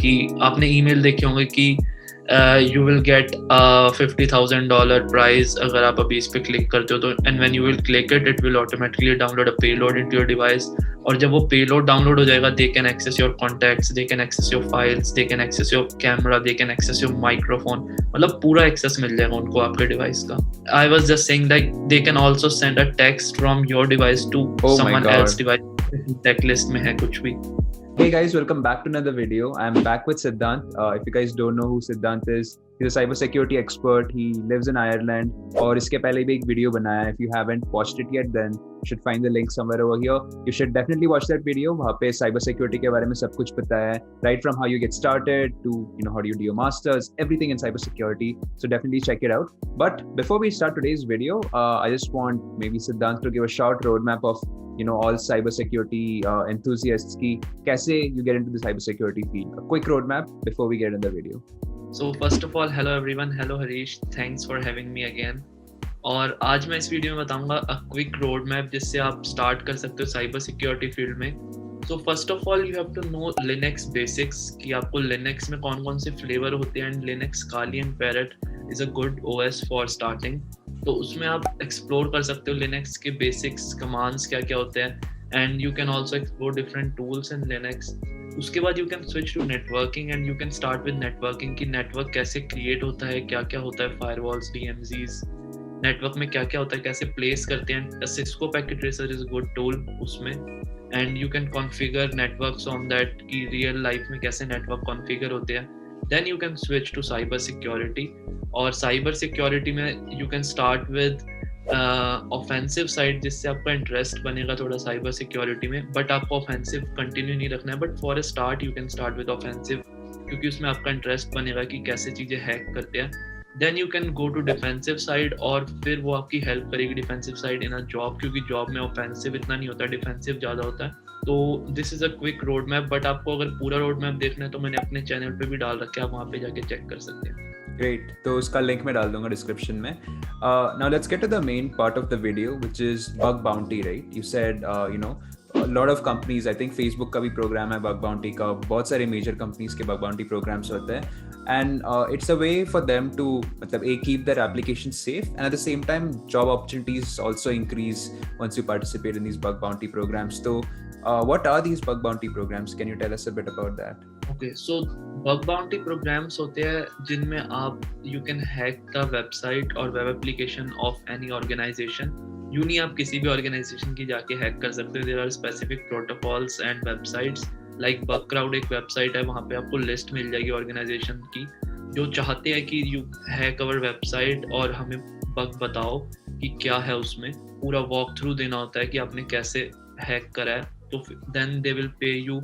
कि आपने ईमेल देखे होंगे कि यू विल गेट $50,000 प्राइज अगर आप अभी इस पे क्लिक करते हो तो, and when you will click it it will automatically download a payload into your device. और जब वो पेलोड डाउनलोड हो जाएगा, they can access your contacts, they can access your files, they can access your camera, they can access your microphone, मतलब पूरा access मिल जाएगा उनको आपके डिवाइस का। I was just saying that they can also send a text from your device to someone else device, tech list में है कुछ भी। Hey guys, welcome back to another video. I'm back with Siddhant. If you guys don't know who Siddhant is, he's a cybersecurity expert. He lives in Ireland. और इसके पहले भी एक video बनाया है. If you haven't watched it yet, then you should find the link somewhere over here. You should definitely watch that video. वहाँ पे cybersecurity के बारे में सब कुछ बताया है. Right from how you get started to how do you do your masters, everything in cybersecurity. So definitely check it out. But before we start today's video, I just want maybe Siddhant to give a short roadmap of all cybersecurity enthusiasts की कैसे you get into the cybersecurity field. A quick roadmap before we get in the video. So first of all, hello everyone, hello Harish, thanks for having me again. और आज मैं इस video में बताऊंगा a quick roadmap जिससे आप start कर सकते हो cyber security field में. So first of all, you have to know Linux basics कि आपको Linux में कौन-कौन से flavor होते हैं, and Linux Kali and Parrot is a good OS for starting. तो उसमें आप एक्सप्लोर कर सकते हो लिनक्स के बेसिक्स, कमांड्स क्या क्या होते हैं, and you can also explore different tools in Linux. उसके बाद you can switch to networking and you can start with networking कि नेटवर्क कैसे क्रिएट होता है, क्या क्या होता है, फायरवॉल्स, डीएमजीज, नेटवर्क में क्या क्या होता है, कैसे प्लेस करते हैं. Cisco packet tracer is good tool उसमें, and you can configure networks on that कि रियल लाइफ में कैसे नेटवर्क कॉन्फ़िगर होते हैं. Then you can switch to cyber security. और cyber security में you can start with offensive side जिससे आपका इंटरेस्ट बनेगा थोड़ा cyber security में, बट आपको offensive कंटिन्यू नहीं रखना है. But for a start you can start with offensive क्योंकि उसमें आपका इंटरेस्ट बनेगा कि कैसे चीज़ें हैक करते हैं. Then you can go to defensive side और फिर वो आपकी हेल्प करेगी defensive side in a job, क्योंकि जॉब में offensive इतना नहीं होता, defensive ज़्यादा होता है. तो this is a quick road map, but आपको अगर पूरा रोड मैप देखना है तो मैंने अपने चैनल पे भी डाल रखा है, आप वहाँ पे जाके चेक कर सकते हैं. Great. तो उसका लिंक मैं डाल दूंगा डिस्क्रिप्शन में. Now let's get to the main part of the video, which is bug bounty, right? You said, a lot of companies, I think Facebook का भी प्रोग्राम है bug bounty का, बहुत सारे major companies के bug bounty programs होते हैं, and it's a way for them to मतलब keep their applications safe, and at the same time job opportunities also increase once you participate in these bug bounty programs. So what are these bug bounty programs? Can you tell us a bit about that? Okay, so bug bounty programs होते हैं जिनमें आप you can hack the website और web application of any organization. यूँ नहीं आप किसी भी organization की जाके hack कर सकते हो. There are specific protocols and websites like Bugcrowd एक website है, वहाँ पे आपको list मिल जाएगी organization की जो चाहते हैं कि you hack our website और हमें bug बताओ कि क्या है उसमें. पूरा walk through देना होता है कि आपने कैसे hack करा है. तो then they will pay you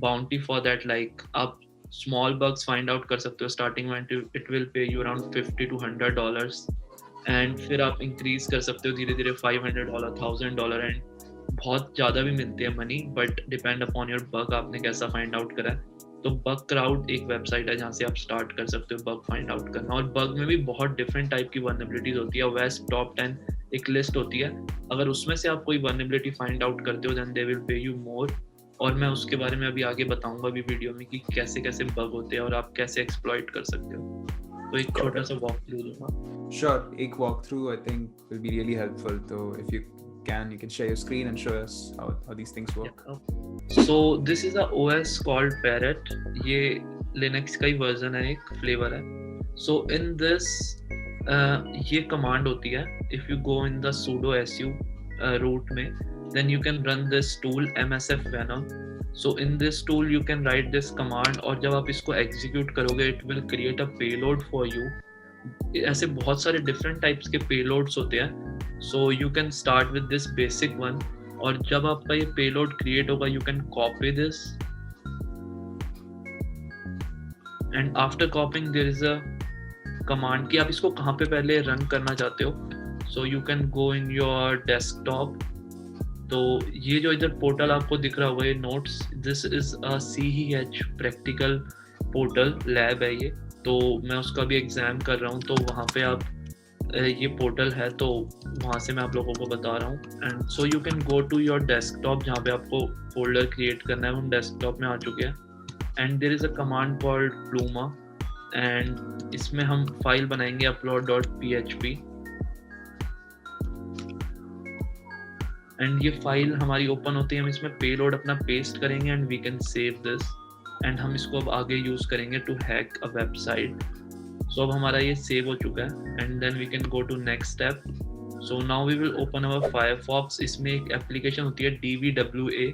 bounty for that. like आप small bugs find out कर सकते हो starting में, it will pay you around $50 to $100, and फिर आप increase कर सकते हो धीरे धीरे $500, $1,000, and बहुत ज़्यादा भी मिलते हैं money, but depend upon your bug आपने कैसा find out करा है. तो Bugcrowd एक वेबसाइट है जहाँ से आप स्टार्ट कर सकते हो बग फाइंड आउट करना. और बग में भी बहुत डिफरेंट टाइप की वर्नेबिलिटीज होती है. वेस्ट टॉप 10 एक लिस्ट होती है, अगर उसमें से आप कोई वर्नेबिलिटी फाइंड आउट करते हो then they will pay you more. और मैं उसके बारे में अभी आगे बताऊंगा भी वीडियो में कि कैसे कैसे बग होते हैं और आप कैसे एक्सप्लॉइट कर सकते हो. तो एक छोटा सा वॉक थ्रू दूंगा. Sure, एक walk through I think will be really helpful. So if you can share your screen and show us how these things work. So this is a OS called Parrot. ये Linux का ही version है, एक flavour है. So in this ये command होती है. If you go in the sudo su root में, then you can run this tool msf venom. So in this tool you can write this command और जब आप इसको execute करोगे it will create a payload for you. ऐसे बहुत सारे different types के payloads होते हैं. So you can start with this basic one, और जब आपका ये payload create होगा you can copy this, and after copying there is a command कि आप इसको कहाँ पे पहले run करना चाहते हो. So you can go in your desktop. तो ये जो इधर पोर्टल आपको दिख रहा होगा ये notes, this is a CEH practical portal lab है ये. तो मैं उसका भी एग्जाम कर रहा हूँ, तो वहाँ पे आप ये पोर्टल है, तो वहाँ से मैं आप लोगों को बता रहा हूँ. And so you can go to your desktop जहाँ पे आपको फोल्डर क्रिएट करना है. हम डेस्कटॉप में आ चुके हैं. And there is a command called Pluma and इसमें हम फाइल बनाएंगे upload.php एंड ये फाइल हमारी ओपन होती है, हम इसमें पेलोड अपना पेस्ट करेंगे and we can save this and हम इसको अब आगे यूज करेंगे to hack a website. So अब हमारा ये सेव हो चुका है and then we can go to next step. So now we will open our Firefox. इसमें एक एप्लीकेशन होती है DVWA।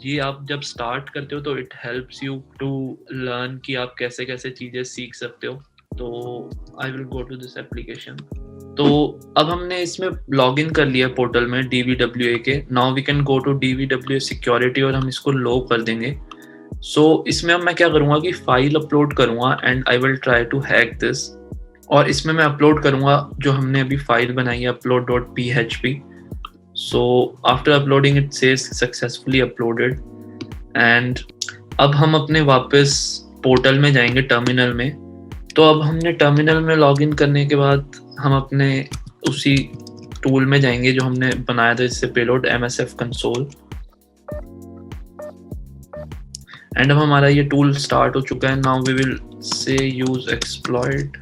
ये आप जब स्टार्ट करते हो तो it helps you to learn कि आप कैसे कैसे चीज़ें सीख सकते हो। तो I will go to this application. तो अब हमने इसमें लॉगिन कर लिया पोर्टल में DVWA के। Now we can go to DVWA security और हम इसको लो कर देंगे। सो इसमें अब मैं क्या करूँगा कि फाइल अपलोड करूँगा and I will try to hack this. और इसमें मैं अपलोड करूँगा जो हमने अभी फाइल बनाई है upload.php। So after uploading it says successfully uploaded and अब हम अपने वापस पोर्टल में जाएंगे टर्मिनल में। तो अब हमने टर्मिनल में लॉगिन करने के बाद हम अपने उसी टूल में जाएंगे जो हमने बनाया था इससे पेलोड MSF कंसोल एंड अब हमारा ये टूल स्टार्ट हो चुका है। Now we will say use exploit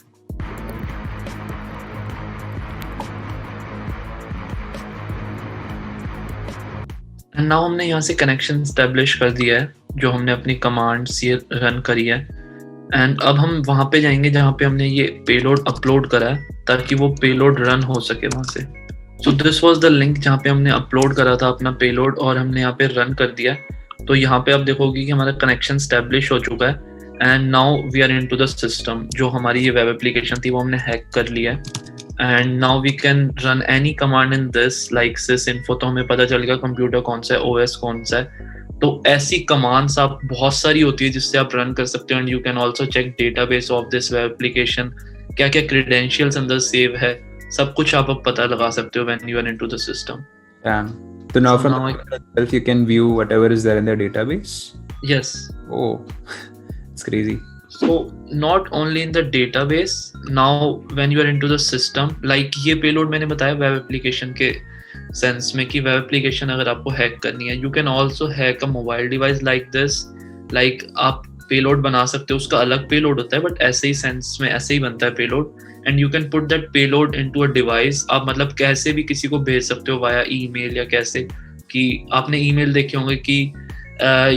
and now हमने यहाँ से कनेक्शन एस्टेब्लिश कर दिया है जो हमने अपनी कमांड्स ये रन करी है एंड अब हम वहाँ पे जाएंगे जहाँ पे हमने ये पेलोड अपलोड करा है ताकि वो पेलोड रन हो सके वहाँ से। So this was the link जहाँ पे हमने अपलोड करा था अपना पेलोड और हमने यहाँ पे रन कर दिया। तो यहाँ पे आप देखोगे कि हमारा कनेक्शन एस्टेब्लिश हो चुका है and now we are into the system. जो हमारी ये वेब एप्लीकेशन थी वो हमने हैक कर लिया है and now we can run any command in this like sysinfo। तो हमें पता चल गया कंप्यूटर कौन सा है, OS कौन सा है। तो ऐसी कमांड्स आप बहुत सारी होती है जिससे आप रन कर सकते हो and you can also check database of this web application, क्या क्या क्रेडेंशियल्स अंदर सेव है, सब कुछ आप अब पता लगा सकते हो when you are into the system. So now from itself you can view whatever is there in the database? Yes. Oh, it's crazy. So not only in the database, now when you are into the system, like ये payload मैंने बताया web application के sense में कि web application अगर आपको hack करनी है, you can also hack a mobile device like this. Like आप पेलोड बना सकते हो, उसका अलग पेलोड होता है बट ऐसे ही सेंस में ऐसे ही बनता है payload and you can put that payload into a device. आप मतलब कैसे भी किसी को भेज सकते हो वाया ईमेल या कैसे, कि आपने ईमेल देखे होंगे कि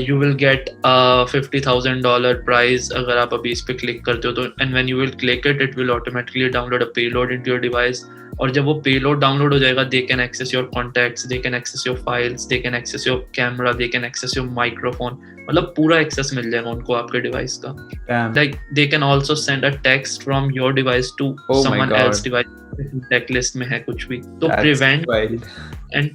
यू विल गेट $50,000 प्राइज अगर आप अभी इस पे क्लिक करते हो तो, and when you will click it will automatically download a payload into your device. और जब वो पेलोड डाउनलोड हो जाएगा, they can access your contacts, they can access your files, they can access your camera, they can access your microphone, मतलब पूरा access मिल जाएगा उनको आपके डिवाइस का। Like they can also send a text from your device to someone else device, tech list में है कुछ भी। तो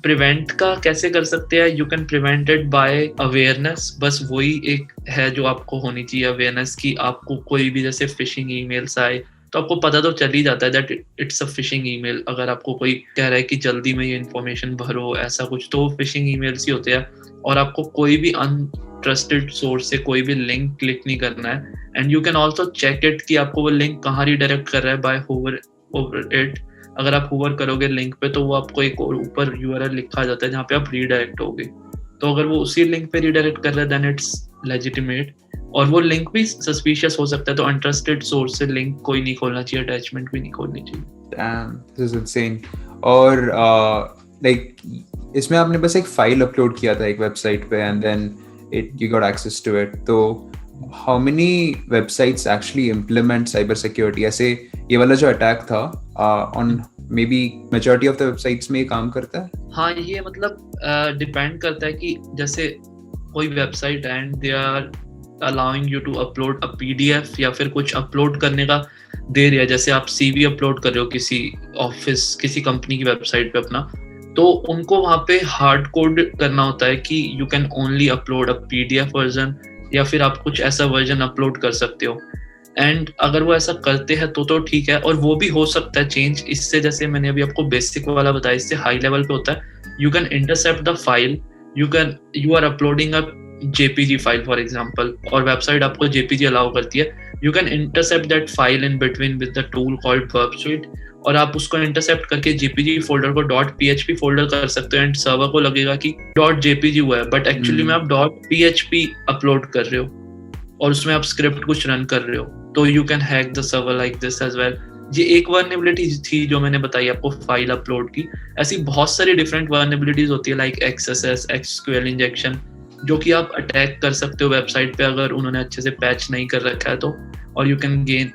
प्रिवेंट का कैसे कर सकते हैं, you can prevent it by awareness. बस वही एक है जो आपको होनी चाहिए अवेयरनेस, कि आपको कोई भी जैसे फिशिंग ईमेल्स आए तो आपको पता तो चल ही जाता है that it's a phishing email. अगर आपको कोई कह रहा है कि जल्दी में ये इन्फॉर्मेशन भरो ऐसा कुछ, तो फिशिंग ईमेल्स ही होते हैं। और आपको कोई भी अनट्रस्टेड सोर्स से कोई भी लिंक क्लिक नहीं करना है and you can also check it कि आपको वो लिंक कहाँ रिडायरेक्ट कर रहा है बाय होवर इट। अगर आप होवर करोगे लिंक पे तो वो आपको एक ऊपर URL लिखा जाता है जहाँ पे आप रीडायरेक्ट होगे। तो अगर वो उसी लिंक पे रीडायरेक्ट कर रहा है देन इट्स लेजिटिमेट। और वो लिंक भी सस्पिशियस हो सकता है, तो अनट्रस्टेड सोर्स से लिंक कोई नहीं खोलना चाहिए, अटैचमेंट भी नहीं खोलनी चाहिए। Damn, this is insane. और like इसमें आपने बस एक फाइल अपलोड किया था एक वेबसाइट पे and then you got access to it. तो how many websites actually implement cyber security? ऐसे ये वाला जो अटैक था on maybe majority of the websites में ये काम करता है? हाँ, ये मतलब डिपेंड करता है कि जैसे कोई वेबसाइट है and they are allowing you to upload a PDF या फिर कुछ अपलोड करने का दे रहा है, जैसे आप CV अपलोड कर रहे हो किसी ऑफिस किसी कंपनी की वेबसाइट पे अपना, तो उनको वहाँ पे हार्ड कोड करना होता है कि you can only upload a PDF version या फिर आप कुछ ऐसा वर्जन अपलोड कर सकते हो। एंड अगर वो ऐसा करते हैं तो ठीक है, और वो भी हो सकता है चेंज इससे। जैसे मैंने अभी आपको बेसिक वाला बताया, इससे हाई लेवल पे होता है you can intercept the file, you are uploading a JPG file for example, और वेबसाइट आपको JPG अलाउ करती है, you can intercept that file in between with the tool called Burp Suite, और आप उसको इंटरसेप्ट करके JPG फोल्डर को .php folder कर सकते हो एंड सर्वर को लगेगा कि .jpg हुआ है बट एक्चुअली में आप .php अपलोड कर रहे हो। और उसमें आप स्क्रिप्ट कुछ रन कर रहे हो, तो you can hack the server like this as well. ये एक वर्नेबिलिटी थी जो मैंने बताई आपको फाइल अपलोड की। ऐसी बहुत सारी डिफरेंट वर्नेबिलिटीज होती है लाइक XSS, SQL इंजेक्शन, जो कि आप अटैक कर सकते हो वेबसाइट पे अगर उन्होंने अच्छे से पैच नहीं कर रखा है तो, और you can gain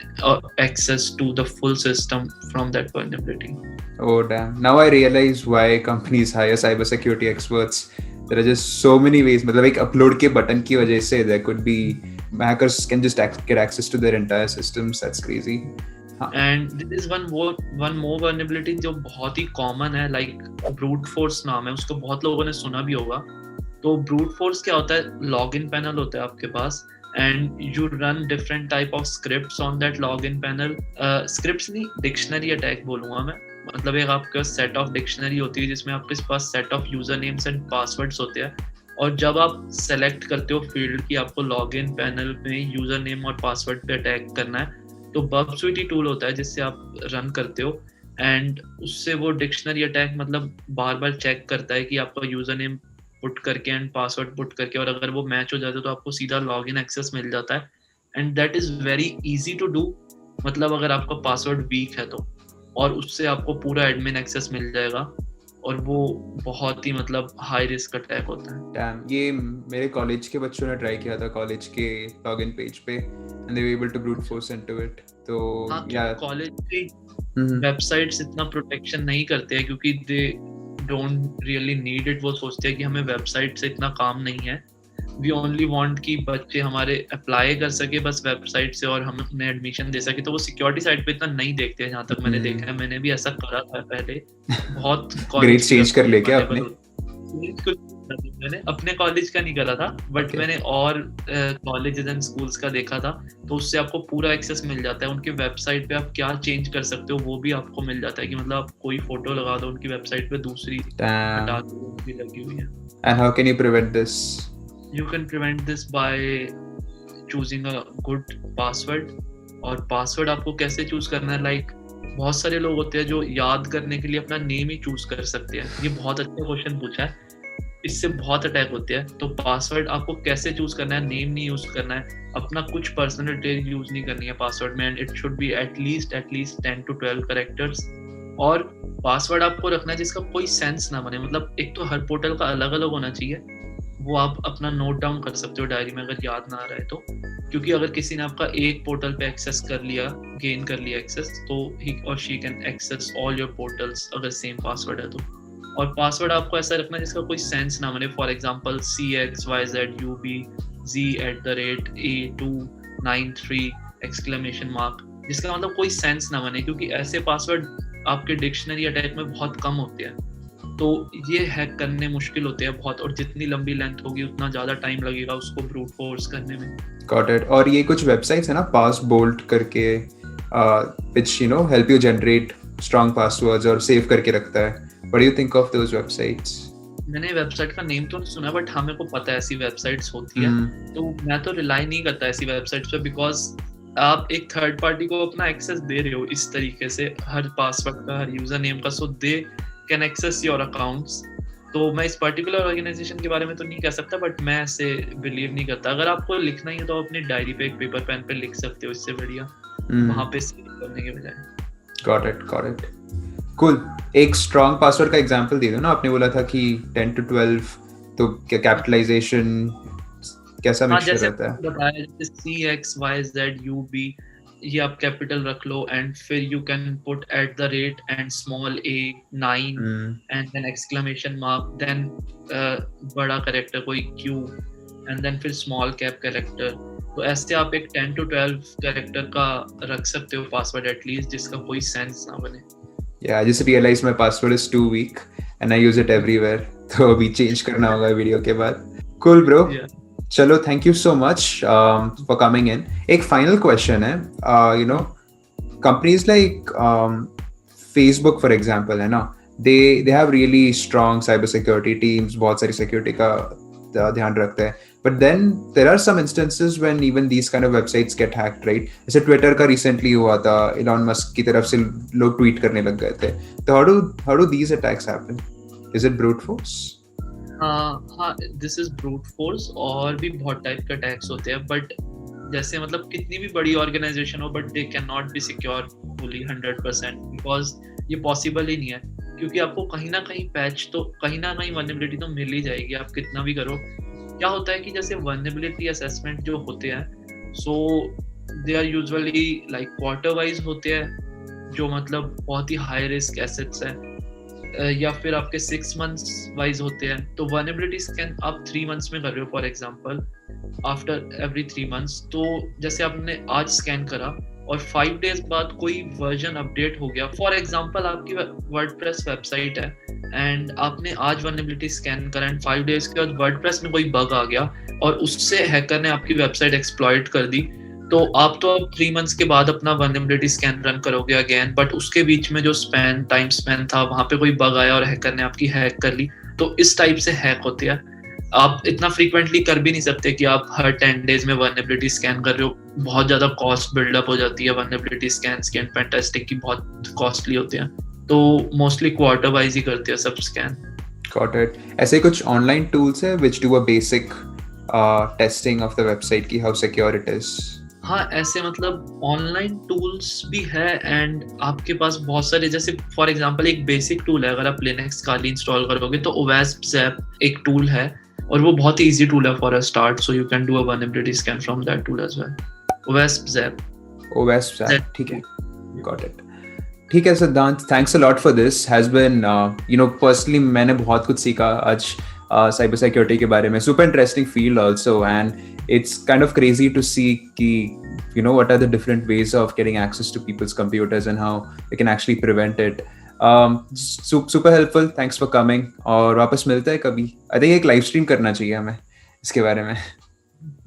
access to the full system from that vulnerability. Oh damn. Now I realize why companies hire cybersecurity experts. There are just so many ways. मतलब एक upload के button की वजह से there could be hackers can just get access to their entire systems. That's crazy. And there is one more vulnerability जो बहुत ही common है, like brute force नाम है, उसको बहुत लोगों ने सुना भी होगा। तो brute force क्या होता है? login panel होता है आपके पास, and you run different type of scripts on that login panel. Scripts नहीं, dictionary attack बोलूँगा मैं। मतलब एक आपका सेट ऑफ डिक्शनरी होती है जिसमें आपके पास set of user names and passwords होते हैं, और जब आप सेलेक्ट करते हो फील्ड की आपको लॉगिन पैनल में यूजर नेम और पासवर्ड पे अटैक करना है, तो बबस्वीटी टूल होता है जिससे आप रन करते हो, एंड उससे वो डिक्शनरी अटैक मतलब बार बार चेक करता है कि आपका यूजर नेम पुट करके एंड पासवर्ड पुट करके, और अगर वो मैच हो जाता है तो आपको सीधा लॉगिन एक्सेस मिल जाता है, and that is very easy to do. मतलब अगर आपका पासवर्ड वीक है तो, और उससे आपको पूरा एडमिन एक्सेस मिल जाएगा, और वो बहुत ही मतलब हाई रिस्क अटैक होता है। Damn, ये मेरे कॉलेज के बच्चों ने ट्राई किया था कॉलेज के लॉगिन पेज पे, and they were able to brute force into it. तो हाँ, कॉलेज की वेबसाइट्स इतना प्रोटेक्शन नहीं करते हैं क्योंकि they don't really need it. वो सोचते हैं कि हमें वेबसाइट से इतना काम नहीं है, वी ओनली वांट कि बच्चे हमारे अप्लाई कर सके बस वेबसाइट से और हम उन्हें एडमिशन दे सके। तो वो सिक्योरिटी साइड पे इतना नहीं देखते हैं, जहाँ तक मैंने देखा है। मैंने भी ऐसा करा था पहले, बहुत ग्रेड चेंज कर लेके आपने? मैंने अपने कॉलेज का नहीं करा था, बट मैंने और कॉलेजेस एंड स्कूल्स का देखा था, तो उससे आपको पूरा एक्सेस मिल जाता है। उनकी वेबसाइट पे आप क्या चेंज कर सकते हो वो भी आपको मिल जाता है, कि मतलब आप कोई फोटो लगा दो उनकी वेबसाइट पे, दूसरी हटा दो उनकी लगी हुई है। And how can you prevent this? You can prevent this by choosing a good password। और पासवर्ड आपको कैसे चूज करना है, लाइक बहुत सारे लोग होते हैं जो याद करने के लिए अपना नेम ही चूज कर सकते हैं। ये बहुत अच्छा क्वेश्चन पूछा है, इससे बहुत अटैक होते हैं। तो पासवर्ड आपको कैसे चूज करना है, नेम नहीं यूज करना है, अपना कुछ पर्सनल डिटेल यूज नहीं करनी है पासवर्ड में, and it should be at least 10 to 12 characters. और पासवर्ड आपको रखना है जिसका कोई सेंस ना बने। मतलब एक तो हर पोर्टल का अलग अलग होना चाहिए, वो आप अपना नोट डाउन कर सकते हो डायरी में अगर याद ना आ रहा है तो, क्योंकि अगर किसी ने आपका एक पोर्टल पे एक्सेस कर लिया, गेन कर लिया एक्सेस, तो ही और she can access all your portals अगर सेम पासवर्ड है तो। और पासवर्ड आपको ऐसा रखना जिसका कोई सेंस ना बने, फॉर एग्जांपल CXYZUB@A293 जिसका मतलब कोई सेंस ना बने, क्योंकि ऐसे पासवर्ड आपके डिक्शनरी अटैक में बहुत कम होते हैं। तो ये हैक करने मुश्किल होते हैं बहुत, और जितनी लंबी लेंथ होगी उतना ज्यादा टाइम लगेगा उसको ब्रूट फोर्स करने में। Got it. और ये कुछ वेबसाइट्स है ना, पासबोल्ट करके, which you know help you generate strong passwords और सेव करके रखता है। What do you think of those websites? मैंने वेबसाइट का नेम तो नहीं सुना, बट हाँ मेरे को पता है ऐसी वेबसाइट्स होती है। तो मैं तो रिलाई नहीं करता ऐसी वेबसाइट्स पे, बिकॉज आप एक थर्ड पार्टी को अपना एक्सेस दे रहे हो इस तरीके से, हर पासवर्ड का, हर यूजर नेम का, so they can access your accounts. तो मैं इस पर्टिकुलर ऑर्गेनाइजेशन के बारे में तो नहीं कह सकता, बट मैं ऐसे बिलीव नहीं करता। अगर आपको लिखना ही है तो अपनी डायरी पे एक पेपर पेन पे लिख सकते हो, इससे बढ़िया वहाँ पे सेव करने के बजाय। Got it. Cool. एक strong password का एग्जांपल दे दो ना। आपने बोला था कि 10 to 12, तो क्या कैपिटलाइजेशन कैसा मिक्सचर रहता है? बताया CXYZUB, ये आप कैपिटल रख लो, एंड फिर you can put @ and small a 9 and then exclamation mark, then बड़ा कैरेक्टर कोई Q, एंड देन फिर स्मॉल कैप कैरेक्टर। तो ऐसे आप एक 10 to 12 कैरेक्टर का रख सकते हो पासवर्ड एटलीस्ट, जिसका कोई सेंस ना बने। Yeah, I just realized my password is too weak and I use it everywhere. तो अभी चेंज करना होगा वीडियो के बाद। Cool bro. Yeah. चलो, thank you so much for coming in. एक final question है, you know, companies like Facebook for example है ना, they have really strong cybersecurity teams, बहुत सारी security का ध्यान रखते हैं, but then there are some instances when even these kind of websites get hacked, right? जैसे Twitter का recently हुआ था, Elon Musk की तरफ से लोग ट्वीट करने लग गए थे। तो how do these attacks happen? Is it brute force? हाँ, दिस इज ब्रूट फोर्स, और भी बहुत टाइप के अटैक्स होते हैं, बट जैसे मतलब कितनी भी बड़ी ऑर्गेनाइजेशन हो but they can not be secure fully 100% because ये पॉसिबल ही नहीं है, क्योंकि आपको कहीं ना कहीं पैच तो कहीं ना कहीं वल्नरेबिलिटी तो मिल ही जाएगी, आप कितना भी करो। क्या होता है कि जैसे वल्नरेबिलिटी असेसमेंट जो होते हैं, so they are usually like quarter wise होते हैं, जो मतलब बहुत ही हाई रिस्क एसेट्स हैं, या फिर आपके 6 मंथ्स वाइज होते हैं। तो वल्नरेबिलिटी स्कैन आप 3 मंथ्स में कर रहे हो for example, after every 3 months. तो जैसे आपने आज स्कैन करा और 5 डेज बाद कोई वर्जन अपडेट हो गया, फॉर एग्जांपल आपकी वर्डप्रेस वेबसाइट है एंड आपने आज वल्नरेबिलिटी स्कैन करा एंड 5 डेज के बाद वर्डप्रेस में कोई बग आ गया और उससे हैकर ने आपकी वेबसाइट एक्सप्लॉइट कर दी, तो आप तो अब 3 मंथ्स के बाद अपना वल्नरेबिलिटी स्कैन रन करोगे अगेन, बट उसके बीच में जो टाइम स्पैन था वहां पे कोई बग आया और हैकर ने आपकी हैक कर ली। तो इस टाइप से हैक होती है। आप इतना फ्रीक्वेंटली कर भी नहीं सकते कि आप हर 10 डेज में वल्नरेबिलिटी स्कैन कर रहे हो, बहुत ज्यादा कॉस्ट बिल्डअप हो जाती है। वल्नरेबिलिटी स्कैन्स की एंड पेन टेस्टिंग की बहुत कॉस्टली होते हैं, तो मोस्टली क्वार्टर वाइज ही करते हैं सब स्कैन। Got it. ऐसे कुछ ऑनलाइन टूल्स है which do a basic testing of the website की how secure it is? हाँ, ऐसे मतलब ऑनलाइन टूल्स भी है एंड आपके पास बहुत सारे, जैसे फॉर एग्जांपल एक बेसिक टूल है, अगर आप लिनक्स काली इंस्टॉल करोगे तो OWASP एक टूल है और वो बहुत ही इजी टूल है for a start, so you can do a vulnerability scan from that tool as well. OWASP, ठीक है, got it. ठीक है Siddhant, thanks a lot for this, has been personally मैंने बहुत कुछ सीखा आज साइबर सिक्योरिटी के बारे में. Super interesting field also, and it's kind of crazy to see what are the different ways of getting access to people's computers and how they can actually prevent it. Super helpful, thanks for coming. और वापस मिलते हैं कभी. I think एक live stream करना चाहिए हमें इसके बारे में.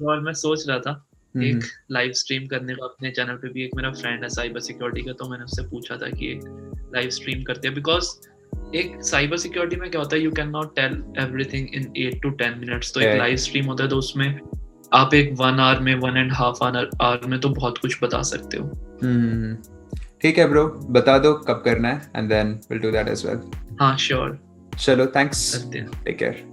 और मैं सोच रहा था एक लाइव स्ट्रीम करने का अपने चैनल पे भी. एक मेरा फ्रेंड है साइबर सिक्योरिटी का, तो मैंने उससे पूछा था कि एक लाइव स्ट्रीम करते हैं, बिकॉज एक साइबर सिक्योरिटी में क्या होता है, you can not tell everything in 8 to 10 minutes. तो एक लाइव स्ट्रीम होता है तो उसमें आप एक 1 hour में 1.5 hour में तो बहुत कुछ बता सकते हो. ठीक है ब्रो, बता दो कब करना है and then we'll do that as well. हाँ श्योर. चलो, थैंक्स, टेक केयर.